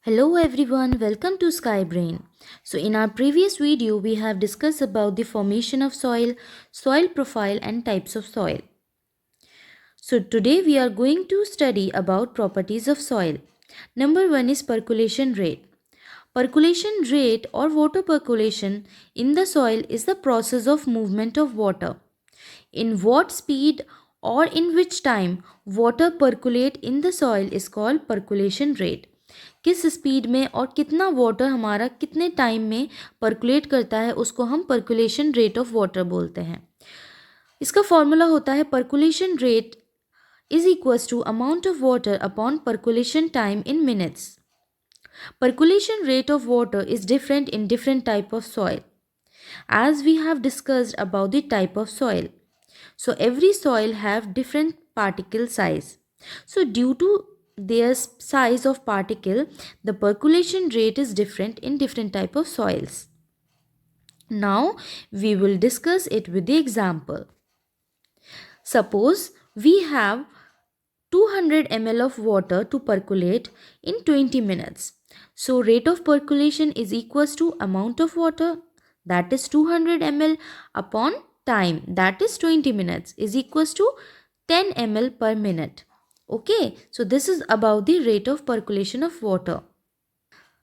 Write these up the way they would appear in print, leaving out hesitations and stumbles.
Hello everyone, welcome to Sci-Brain. So in our previous video, we have discussed about the formation of soil, soil profile and types of soil. So today we are going to study about properties of soil. Number 1 is percolation rate. Percolation rate or water percolation in the soil is the process of movement of water. In what speed or in which time water percolate in the soil is called percolation rate. किस speed में और कितना water हमारा कितने time में percolate करता है उसको हम पर्कुलेशन रेट ऑफ वाटर बोलते हैं. इसका फॉर्मूला होता है percolation rate is equals to amount of water upon percolation time in minutes. Percolation rate of water is different in different type of soil. As we have discussed about the type of soil. So every soil have different particle size. So due to their size of particle, the percolation rate is different in different type of soils. Now we will discuss it with the example. Suppose we have 200 ml of water to percolate in 20 minutes. So rate of percolation is equals to amount of water, that is 200 ml, upon time, that is 20 minutes, is equals to 10 ml per minute. Okay, so this is about the rate of percolation of water.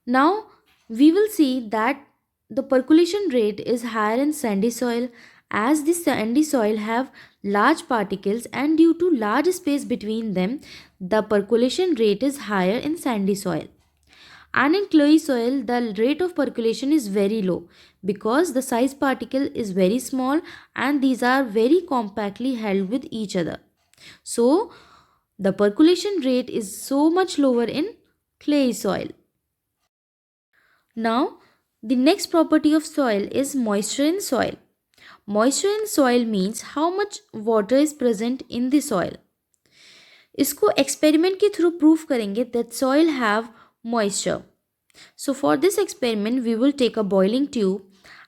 Now we will see that the percolation rate is higher in sandy soil, as the sandy soil have large particles and due to large space between them, the percolation rate is higher in sandy soil. And in clayey soil, the rate of percolation is very low because the size particle is very small and these are very compactly held with each other. So the percolation rate is so much lower in clayey soil. Now the next property of soil is moisture in soil. Moisture in soil means how much water is present in the soil. इसको experiment के through proof करेंगे that soil have moisture. So for this experiment we will take a boiling tube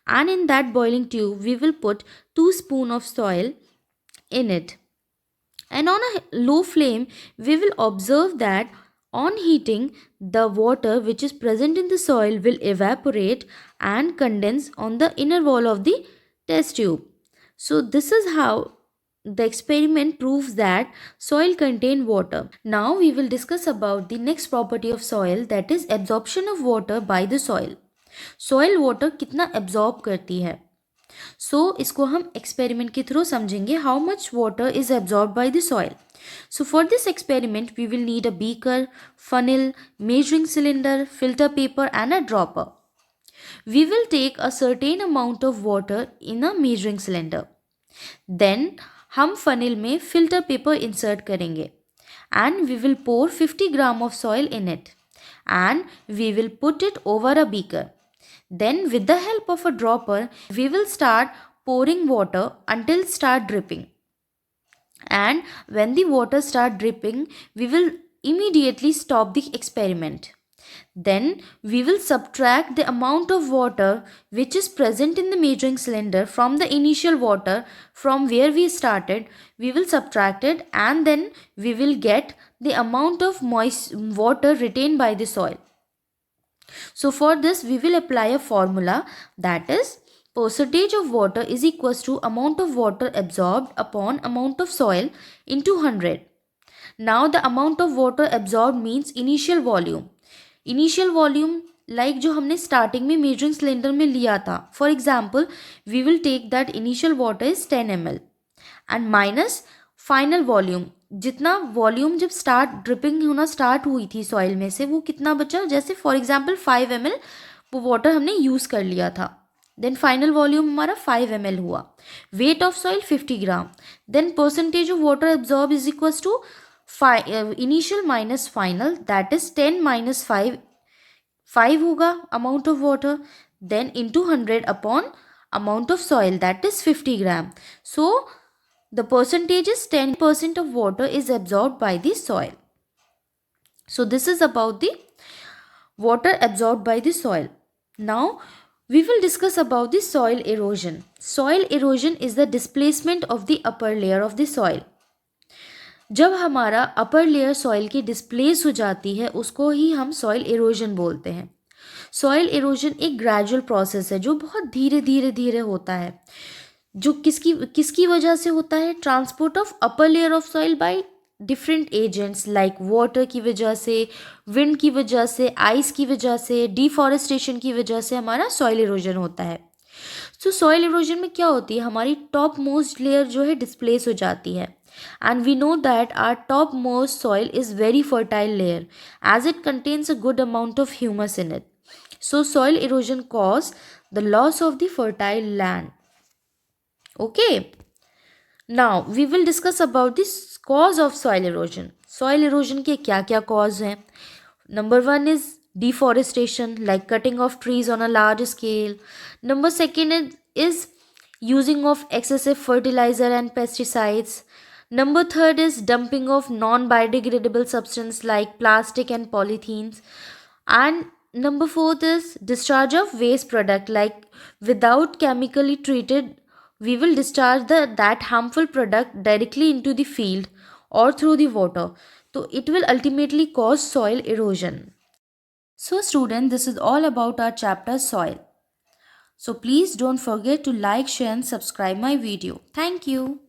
and in that boiling tube we will put 2 spoons of soil in it. And on a low flame we will observe that on heating the water which is present in the soil will evaporate and condense on the inner wall of the test tube. So this is how the experiment proves that soil contain water. Now we will discuss about the next property of soil, that is absorption of water by the soil. Soil water कितना absorb करती है. So इसको हम experiment के through समझेंगे how much water is absorbed by the soil. So for this experiment we will need a beaker, funnel, measuring cylinder, filter paper and a dropper. We will take a certain amount of water in a measuring cylinder. Then हम funnel में filter paper insert करेंगे and we will pour 50 gram of soil in it and we will put it over a beaker. Then with the help of a dropper we will start pouring water until start dripping. And when the water start dripping we will immediately stop the experiment. Then we will subtract the amount of water which is present in the measuring cylinder from the initial water from where we started. We will subtract it and then we will get the amount of moist water retained by the soil. So for this we will apply a formula, that is percentage of water is equals to amount of water absorbed upon amount of soil into 100. Now the amount of water absorbed means initial volume. Initial volume like जो हमने starting में measuring cylinder में लिया था. For example we will take that initial water is 10 ml and minus final volume. जितना volume जब start dripping होना start हुई थी सॉइल में से वो कितना बचा, जैसे फॉर एग्जाम्पल 5 ml वो वाटर हमने यूज़ कर लिया था. देन फाइनल वॉल्यूम हमारा 5 ml हुआ. Weight of soil 50 gram. Then percentage of water absorb is equals to initial minus final, that is 10 minus 5, 5 होगा amount of water, then into 100 upon amount of soil, that is 50 gram. So the percentage is 10% of water is absorbed by the soil. So this is about the water absorbed by the soil. Now we will discuss about the soil erosion. Soil erosion is the displacement of the upper layer of the soil. जब हमारा upper layer soil की displace हो जाती है उसको ही हम soil erosion बोलते हैं। सॉइल इरोजन एक ग्रेजुअल प्रोसेस है जो बहुत धीरे धीरे धीरे होता है, जो किसकी किसकी वजह से होता है? Transport of upper layer of soil by different agents like water की वजह से, विंड की वजह से, आइस की वजह से, डिफॉरेस्टेशन की वजह से हमारा सॉइल इरोजन होता है। सो सॉइल इरोजन में क्या होती है? हमारी टॉप मोस्ट लेयर जो है डिस्प्लेस हो जाती है, and we know that our top most soil is very fertile layer as it contains a good amount of humus in it. So soil erosion cause the loss of the fertile land. Okay. Now we will discuss about the cause of soil erosion. Soil erosion के क्या क्या cause हैं? Number one is deforestation, like cutting of trees on a large scale. Number second is using of excessive fertilizer and pesticides. Number third is dumping of non-biodegradable substance like plastic and polythenes. And number fourth is discharge of waste product, like without chemically treated we will discharge that harmful product directly into the field or through the water. So it will ultimately cause soil erosion. So student, this is all about our chapter soil. So please don't forget to like, share and subscribe my video. Thank you.